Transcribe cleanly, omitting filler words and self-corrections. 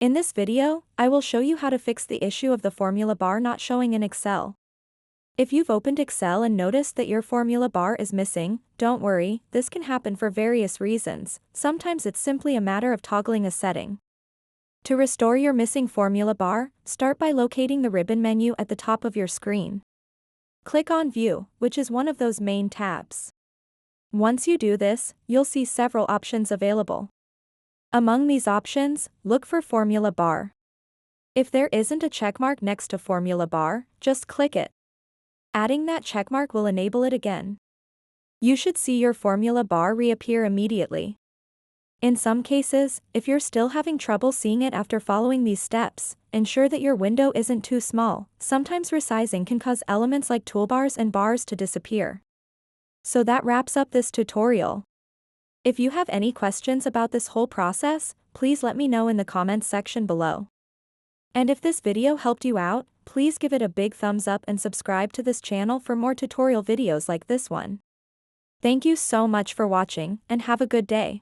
In this video, I will show you how to fix the issue of the formula bar not showing in Excel. If you've opened Excel and noticed that your formula bar is missing, don't worry, this can happen for various reasons. Sometimes it's simply a matter of toggling a setting. To restore your missing formula bar, start by locating the ribbon menu at the top of your screen. Click on View, which is one of those main tabs. Once you do this, you'll see several options available. Among these options, look for Formula Bar. If there isn't a checkmark next to Formula Bar, just click it. Adding that checkmark will enable it again. You should see your formula bar reappear immediately. In some cases, if you're still having trouble seeing it after following these steps, ensure that your window isn't too small. Sometimes resizing can cause elements like toolbars and bars to disappear. So that wraps up this tutorial. If you have any questions about this whole process, please let me know in the comments section below. And if this video helped you out, please give it a big thumbs up and subscribe to this channel for more tutorial videos like this one. Thank you so much for watching, and have a good day.